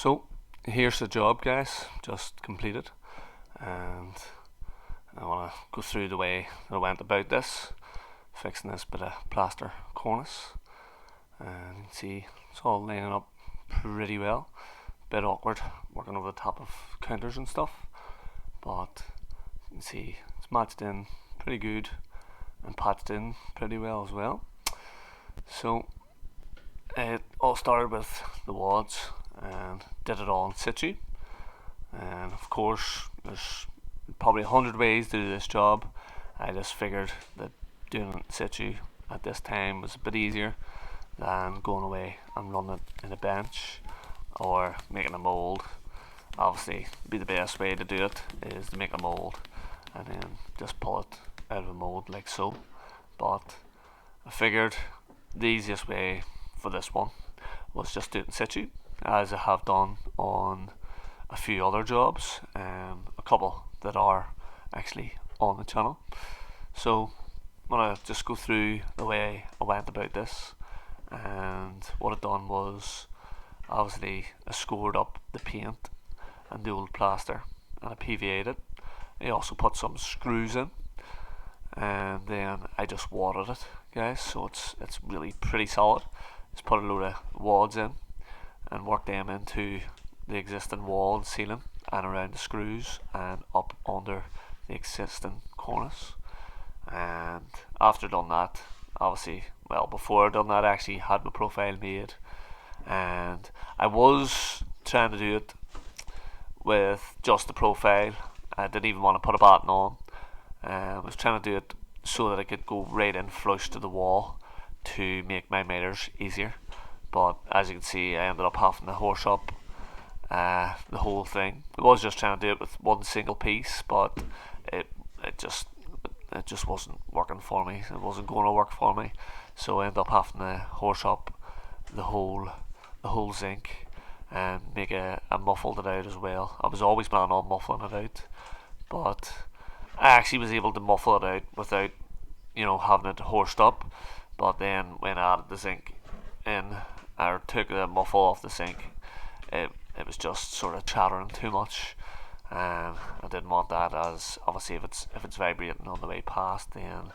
So here's the job, guys, just completed, and I want to go through the way that I went about this, fixing this bit of plaster cornice, and you can see it's all lining up pretty well. Bit awkward working over the top of counters and stuff, but you can see it's matched in pretty good and patched in pretty well as well. So it all started with the wads and did it all in situ, and of course there's probably 100 ways to do this job. I just figured that doing it in situ at this time was a bit easier than going away and running it in a bench or making a mould. Obviously be the best way to do it is to make a mould and then just pull it out of a mould like so, but I figured the easiest way for this one was just do it in situ, as I have done on a few other jobs, a couple that are actually on the channel. So I'm going to just go through the way I went about this, and what I've done was obviously I scored up the paint and the old plaster and I PVA'd it. I also put some screws in, and then I just watered it, guys, so it's really pretty solid. Just put a load of wads in and work them into the existing wall and ceiling and around the screws and up under the existing cornice. And after done that, obviously, well, before I done that, I actually had my profile made, and I was trying to do it with just the profile. I didn't even want to put a batten on. I was trying to do it so that I could go right in flush to the wall to make my miters easier, but as you can see I ended up having to horse up the whole thing. I was just trying to do it with one single piece, but it just wasn't working for me. It wasn't going to work for me, so I ended up having to horse up the whole zinc and make a muffled it out as well. I was always planning on muffling it out, but I actually was able to muffle it out without having it horsed up. But then when I added the zinc in, or took the muffle off the zinc, it was just sort of chattering too much. I didn't want that, as obviously if it's vibrating on the way past, then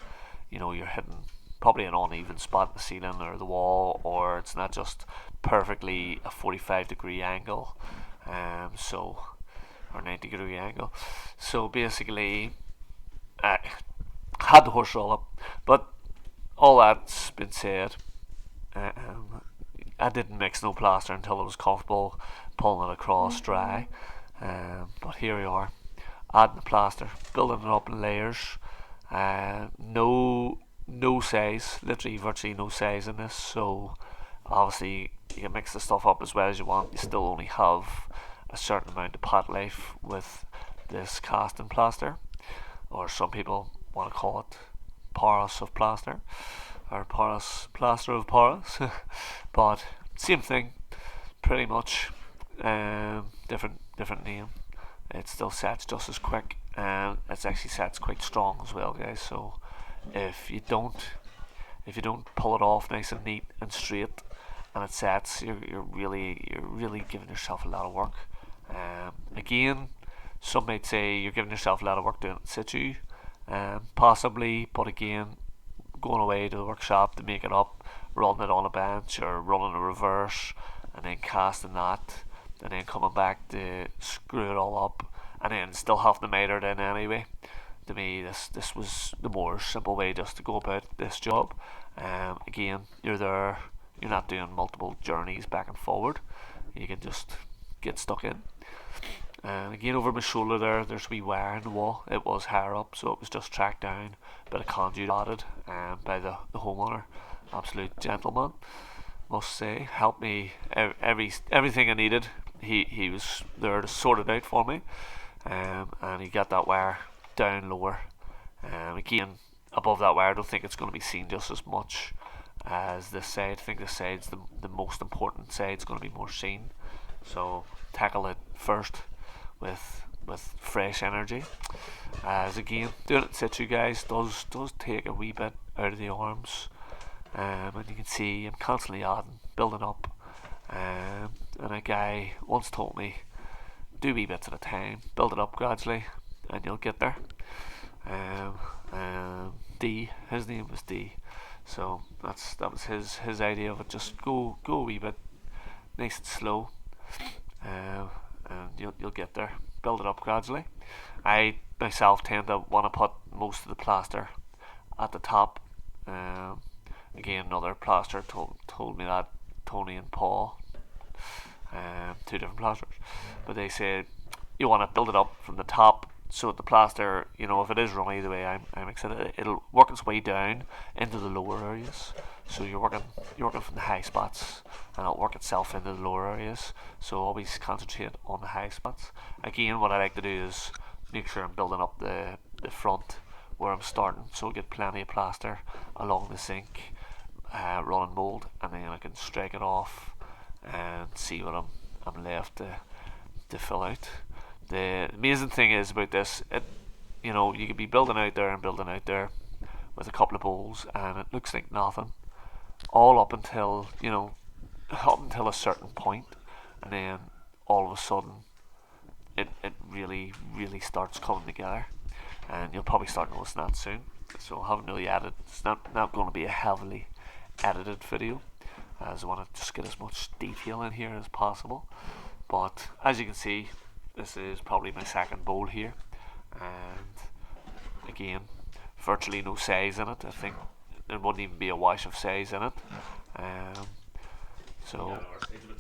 you're hitting probably an uneven spot in the ceiling or the wall, or it's not just perfectly a 45-degree angle, or 90-degree angle. So basically, I had to horse roll up, but all that's been said, I didn't mix no plaster until I was comfortable pulling it across dry. But here we are, adding the plaster, building it up in layers. No size, literally virtually no size in this. So obviously you can mix the stuff up as well as you want. You still only have a certain amount of pot life with this casting plaster, or some people want to call it porous of plaster, or porous plaster of porous. But same thing pretty much, different name. It still sets just as quick, and it actually sets quite strong as well, guys. So if you don't pull it off nice and neat and straight and it sets, you're really giving yourself a lot of work. Again, some might say you're giving yourself a lot of work doing it in situ, possibly, but again, going away to the workshop to make it up, running it on a bench or running a reverse and then casting that and then coming back to screw it all up and then still having to miter it in anyway. To me, this was the more simple way just to go about this job. Again, you're there, you're not doing multiple journeys back and forward. You can just get stuck in. And again, over my shoulder there's a wee wire in the wall. It was higher up, so it was just tracked down, bit of conduit added by the homeowner. Absolute gentleman, must say. Helped me everything I needed. He was there to sort it out for me, and he got that wire down lower. Again, above that wire, I don't think it's going to be seen just as much as this side. I think this side's the most important side. It's going to be more seen. So tackle it first with fresh energy. As again, doing it in situ, guys, does take a wee bit out of the arms, and you can see I'm constantly adding, building up, and I guy once told me, do wee bits at a time, build it up gradually, and you'll get there. D, his name was D, so that was his idea of it. Just go a wee bit, nice and slow, and you'll get there. Build it up gradually. I myself tend to want to put most of the plaster at the top. Again, another plaster told me that, Tony and Paul, two different plasters, but they said you want to build it up from the top, so the plaster, if it is runny the way I'm excited, it'll work its way down into the lower areas. So you're working from the high spots, and it'll work itself into the lower areas. So always concentrate on the high spots. Again, what I like to do is make sure I'm building up the front where I'm starting, so I get plenty of plaster along the sink, running mould, and then I can strike it off and see what I'm left to fill out. The amazing thing is about this, you could be building out there with a couple of bowls, and it looks like nothing, all up until a certain point, and then all of a sudden it really really starts coming together, and you'll probably start noticing that soon. So I haven't really edited. It's not going to be a heavily edited video, as I want to just get as much detail in here as possible. But as you can see, this is probably my second bowl here, and again, virtually no size in it. I think there wouldn't even be a wash of size in it. So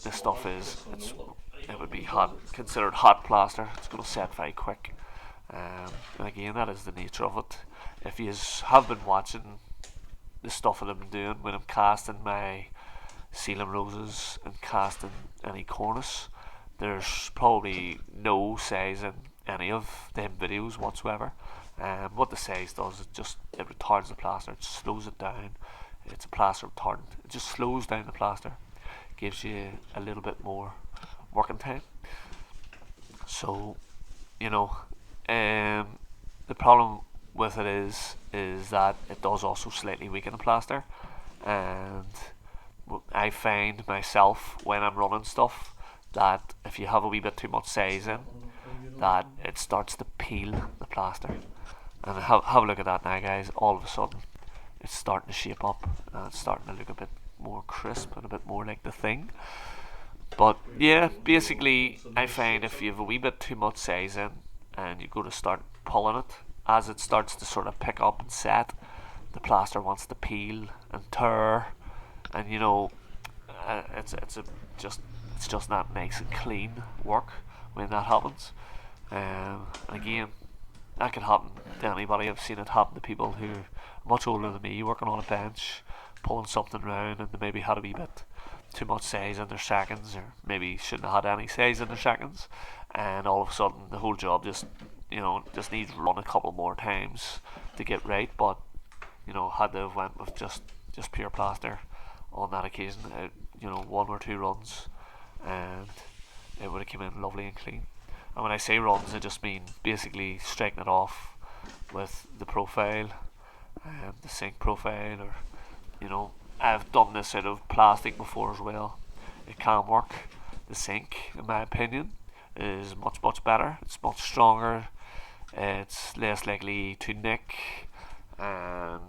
this stuff it would be considered hot plaster. It's going to set very quick. And again, that is the nature of it. If you have been watching the stuff that I've been doing when I'm casting my ceiling roses and casting any cornice, there's probably no size in any of them videos whatsoever. What the size does is it retards the plaster, it slows it down. It's a plaster retardant. It just slows down the plaster, gives you a little bit more working time. So, the problem with it is that it does also slightly weaken the plaster, and I find myself when I'm running stuff that if you have a wee bit too much size in, that it starts to peel the plaster. And have a look at that now, guys. All of a sudden it's starting to shape up, and it's starting to look a bit more crisp and a bit more like the thing. But yeah, basically I find if you have a wee bit too much size in and you go to start pulling it, as it starts to sort of pick up and set, the plaster wants to peel and tear, and it's just not nice and clean work when that happens. And again, that can happen to anybody. I've seen it happen to people who are much older than me, working on a bench, pulling something around, and they maybe had a wee bit too much size in their seconds, or maybe shouldn't have had any size in their seconds, and all of a sudden the whole job just needs to run a couple more times to get right. But had to have went with just pure plaster on that occasion, one or two runs, and it would have come in lovely and clean. And when I say runs, I just mean basically striking it off with the profile, the sink profile, or I've done this out of plastic before as well. It can work. The sink, in my opinion, is much better. It's much stronger. It's less likely to nick, and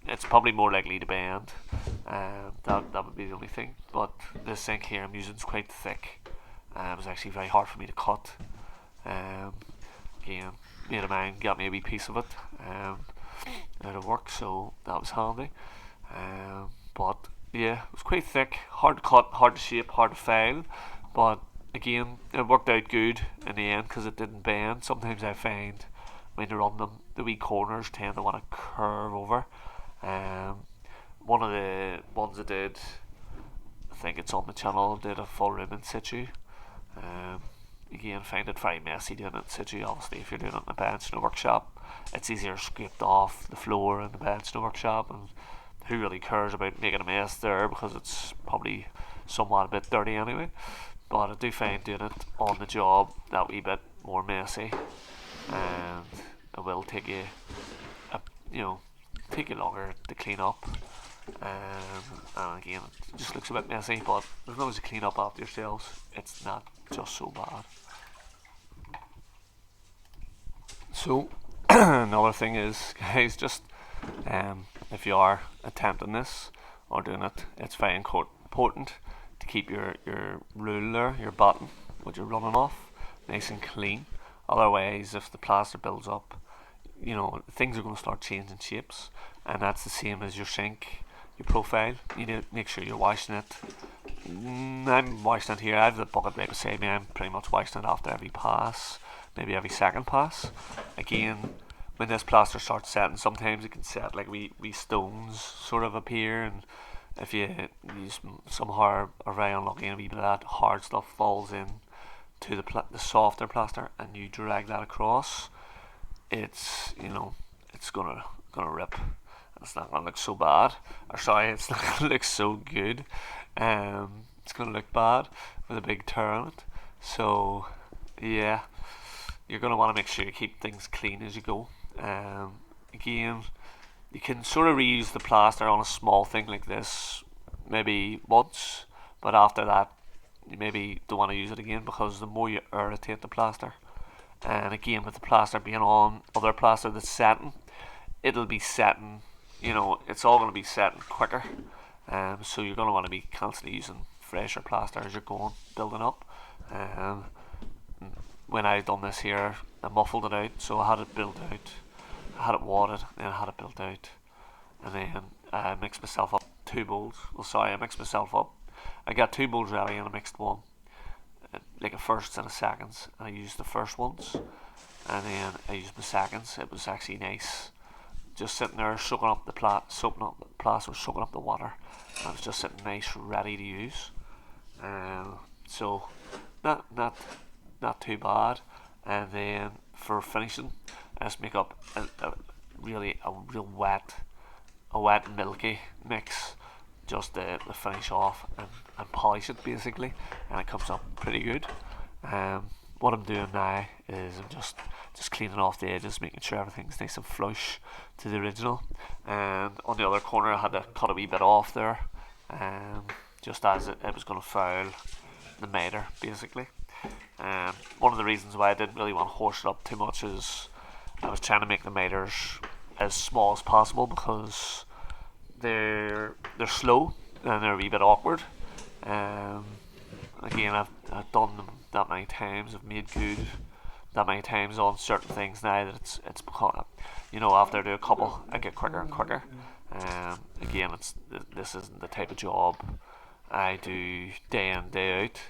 it's probably more likely to bend. That would be the only thing. But this sink here I'm using is quite thick. It was actually very hard for me to cut. Again, mate of mine got me a wee piece of it out of work, so that was handy. But yeah, it was quite thick, hard to cut, hard to shape, hard to file. But again, it worked out good in the end because it didn't bend. Sometimes I find when you run them, the wee corners tend to want to curve over. One of the ones I did, I think it's on the channel, did a full room in situ. Again, find it very messy doing it in situ. Obviously, if you're doing it in a bench in a workshop, it's easier scraped off the floor in the bench in a workshop, and who really cares about making a mess there because it's probably somewhat a bit dirty anyway. But I do find doing it on the job that wee bit more messy, and it will take you longer to clean up. And again, it just looks a bit messy, but as long as you clean up after yourselves, it's not just so bad. So another thing is, guys, just if you are attempting this or doing it, it's very important to keep your ruler, your button, what you're running off, nice and clean. Otherwise, if the plaster builds up, things are going to start changing shapes, and that's the same as your sink, your profile. You need to make sure you're washing it. I'm washing it here. I have the bucket right beside me. I'm pretty much washing it after every pass, maybe every second pass. Again, when this plaster starts setting, sometimes it can set like we stones sort of appear, and if you somehow are very unlucky and a wee bit of that hard stuff falls in to the softer plaster and you drag that across, it's it's gonna rip. It's not gonna look so bad. Or sorry, it's not gonna look so good. It's gonna look bad with a big tear on it. So yeah, you're gonna want to make sure you keep things clean as you go. Again, you can sort of reuse the plaster on a small thing like this maybe once, but after that you maybe don't want to use it again, because the more you irritate the plaster, and again with the plaster being on other plaster that's setting, it'll be setting, it's all going to be setting quicker. So you're going to want to be constantly using fresher plaster as you're going building up. When I done this here, I muffled it out, so I had it built out, I had it wadded, then I had it built out, and then I mixed myself up 2 bowls. Well, sorry, I mixed myself up. I got 2 bowls ready and I mixed one, like a first and a seconds, and I used the first ones, and then I used my seconds. It was actually nice, just sitting there soaking up the plaster, soaking up the water, and it was just sitting nice, ready to use. So not too bad. And then for finishing, I just make up a real wet, milky mix, just to finish off and polish it basically, and it comes up pretty good. What I'm doing now is I'm just cleaning off the edges, making sure everything's nice and flush to the original. And on the other corner I had to cut a wee bit off there, just as it was going to foul the miter basically. One of the reasons why I didn't really want to horse it up too much is I was trying to make the miters as small as possible, because they're slow and they're a wee bit awkward. Again, I've done them that many times. I've made good that many times on certain things now that it's become, after I do a couple, I get quicker and quicker. Again, this isn't the type of job I do day in day out.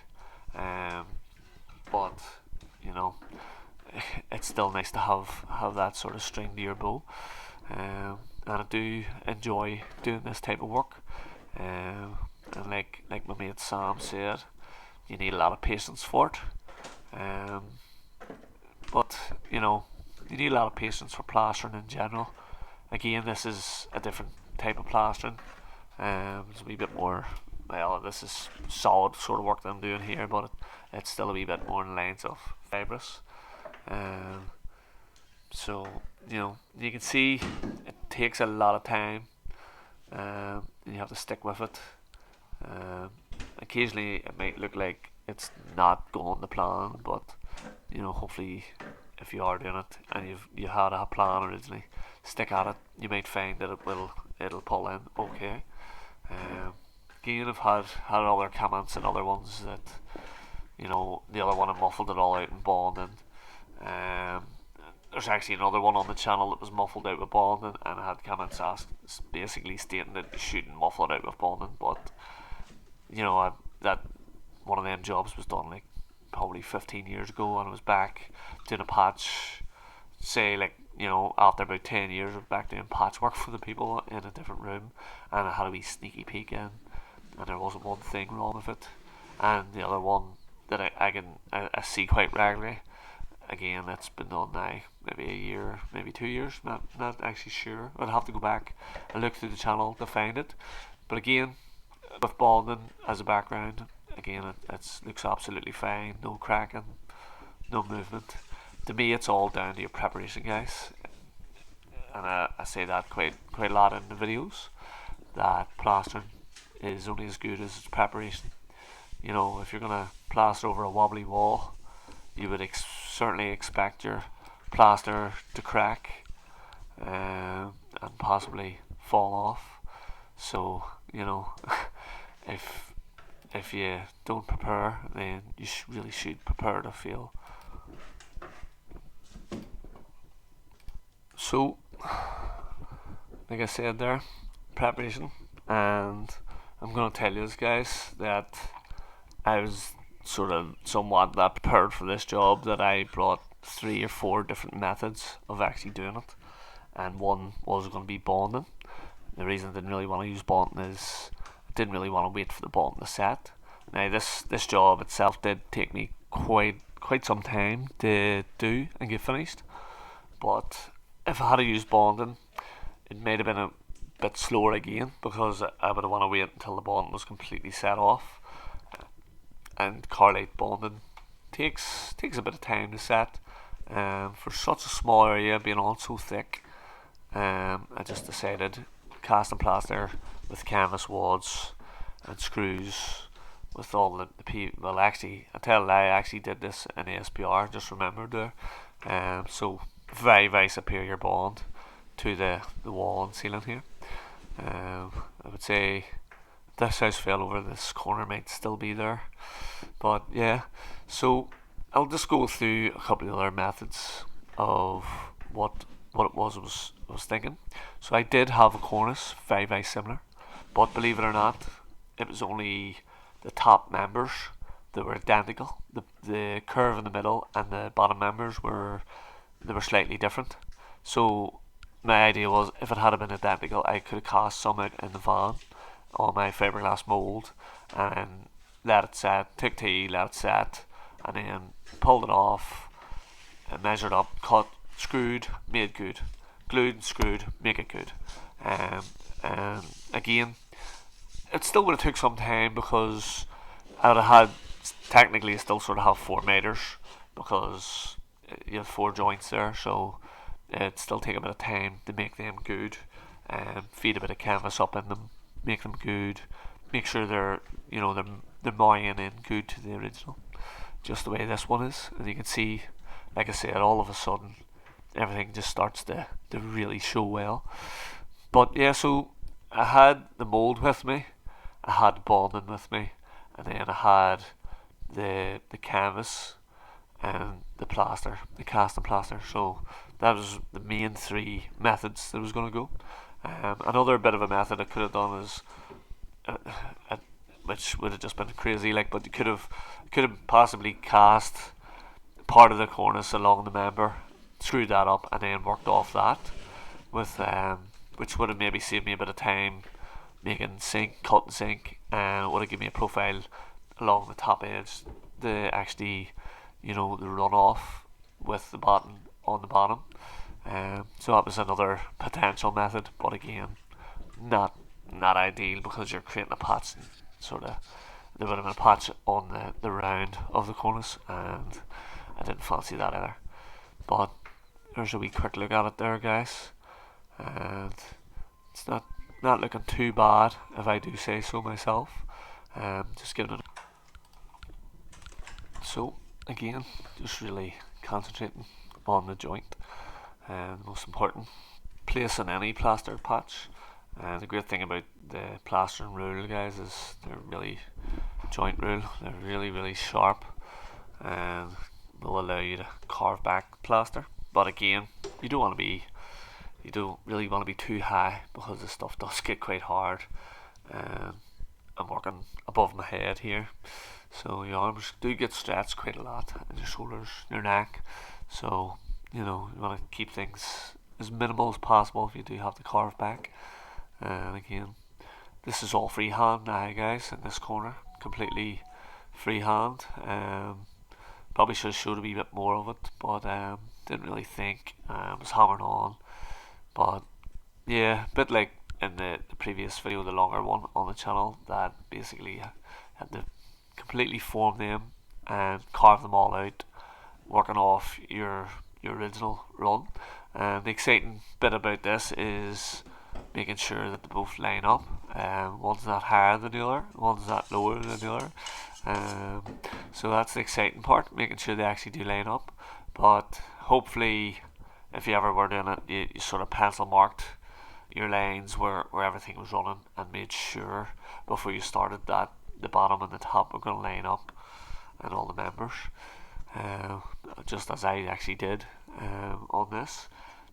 But it's still nice to have that sort of string to your bow. And I do enjoy doing this type of work. And like my mate Sam said, you need a lot of patience for it. But you need a lot of patience for plastering in general. Again, this is a different type of plastering. It's a wee bit more, well, this is solid sort of work that I'm doing here, but it's still a wee bit more in the lines of fibrous. So you can see it takes a lot of time, and you have to stick with it. Occasionally it might look like it's not going to plan, but hopefully if you are doing it and you had a plan originally, stick at it. You might find that it'll pull in okay. Again, I've had other comments and other ones that the other one I muffled it all out in bonding. There's actually another one on the channel that was muffled out with bonding, and I had comments basically stating that you shouldn't muffle it out with bonding, but that one of them jobs was done like probably 15 years ago, and I was back doing a patch, say like after about 10 years I was back doing patchwork for the people in a different room, and I had a wee sneaky peek in, and there wasn't one thing wrong with it. And the other one that I see quite regularly, again, it's been done now maybe a year, maybe 2 years, not actually sure. I'd have to go back and look through the channel to find it. But again, with bonding as a background, again, it looks absolutely fine, no cracking, no movement. To me, it's all down to your preparation, guys, and I say that quite a lot in the videos. that plastering is only as good as its preparation. You know, if you're gonna plaster over a wobbly wall, you would certainly expect your plaster to crack and possibly fall off. So, you know, if you don't prepare, then you really should prepare to fail. So, like I said there, preparation, and I'm going to tell you guys that I was sort of somewhat that prepared for this job that I brought 3 or 4 different methods of actually doing it, and one was going to be bonding. The reason I didn't really want to use bonding is I didn't really want to wait for the bonding to set. Now this job itself did take me quite some time to do and get finished, but if I had to use bonding, it might have been a bit slower again because I would want to wait until the bonding was completely set off. And Carlite bonding takes a bit of time to set. For such a small area being on so thick, I just decided cast and plaster with canvas wads and screws with all the well, actually I tell a lie, I actually did this in ASPR, just remembered there. So very superior bond to the wall and ceiling here. I would say this house fell over, this corner might still be there, but yeah. So I'll just go through a couple of other methods of what it was I was thinking. So I did have a cornice very similar, but believe it or not, it was only the top members that were identical. The curve in the middle and the bottom members were slightly different. So my idea was, if it had been identical, I could have cast some out in the van on my fiberglass mould and let it set, took tea, let it set, and then pulled it off and measured up, cut, screwed, made good, glued and screwed, make it good. And again, it still would have took some time because I would have had, technically I still sort of have 4 meters because you have 4 joints there, so it'd still take a bit of time to make them good and feed a bit of canvas up in them, make them good, make sure they're moying in good to the original, just the way this one is. And you can see, like I said, all of a sudden everything just starts to really show well. But yeah, so I had the mould with me, I had bonding with me, and then I had the canvas and the plaster, the cast and plaster. So that was the main 3 methods that I was going to go. Another bit of a method I could have done is, which would have just been crazy, like, but you could have possibly cast part of the cornice along the member, screwed that up, and then worked off that with which would have maybe saved me a bit of time making zinc, cut and zinc, and would have given me a profile along the top edge to actually, the run off with the bottom on the bottom. So that was another potential method, but again, not ideal because you're creating a patch, and sort of there would have been a patch on the round of the cornice, and I didn't fancy that either. But there's a wee quick look at it there, guys, and it's not looking too bad if I do say so myself. Just giving it. So again, just really concentrating on the joint, and the most important place in any plaster patch. And the great thing about the plastering rule, guys, is they're really joint rule. They're really sharp and will allow you to carve back plaster. But again, you don't really want to be too high because this stuff does get quite hard. I'm working above my head here, so your arms do get stretched quite a lot, and your shoulders, your neck. So you want to keep things as minimal as possible if you do have to carve back. And again, this is all freehand now, guys, in this corner, completely freehand. Probably should have showed a wee bit more of it, but didn't really think. I was hammering on, but yeah, a bit like in the previous video, the longer one on the channel, that basically had to completely form them and carve them all out, working off your original run. And the exciting bit about this is making sure that they both line up One's not higher than the other, one's not lower than the other. So that's the exciting part, making sure they actually do line up. But hopefully, if you ever were doing it, you sort of pencil marked your lines where everything was running and made sure before you started that the bottom and the top were going to line up and all the members. Just as I actually did on this.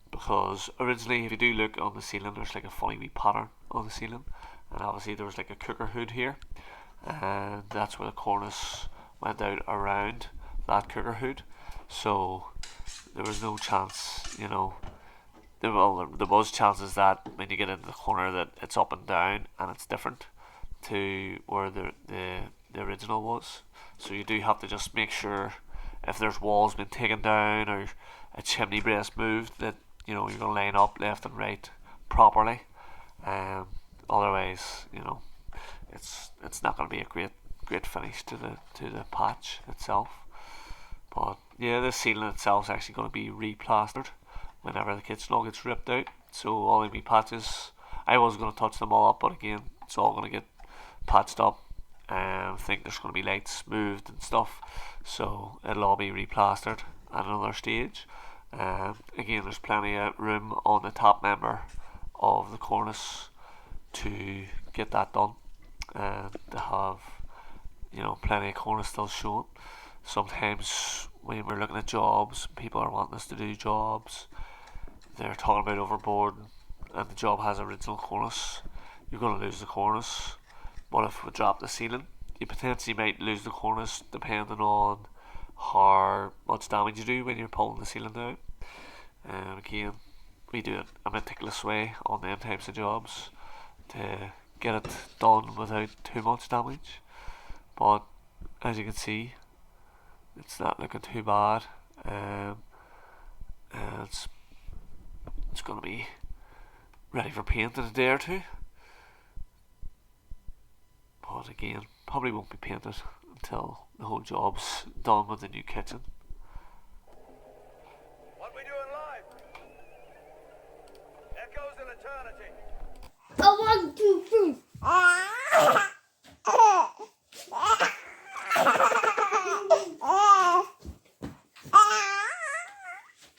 Because originally, if you do look on the ceiling, there's like a funny wee pattern on the ceiling, and obviously there was like a cooker hood here, and that's where the cornice went out around that cooker hood. So there was no chance, you know. There was chances that when you get into the corner that it's up and down and it's different to where the original was. So you do have to just make sure if there's walls been taken down or a chimney brace moved that you know you're gonna line up left and right properly. Otherwise, you know, it's not gonna be a great finish to the patch itself. But yeah, the ceiling itself is actually going to be replastered whenever the kitchen all gets ripped out. So all the wee patches, I was going to touch them all up, but again, it's all going to get patched up. I think there's going to be lights moved and stuff, so it'll all be replastered at another stage. Again, there's plenty of room on the top member of the cornice to get that done and to have, you know, plenty of cornice still showing. Sometimes when we're looking at jobs, people are wanting us to do jobs, they're talking about overboard and the job has original cornice, you're going to lose the cornice. But if we drop the ceiling, you potentially might lose the cornice depending on how much damage you do when you're pulling the ceiling down. Again, we do it a meticulous way on them types of jobs to get it done without too much damage. But as you can see, it's not looking too bad. It's going to be ready for paint in a day or two. But again, probably won't be painted until the whole job's done with the new kitchen. What we doing live? Echoes in eternity. A 1, 2, 3,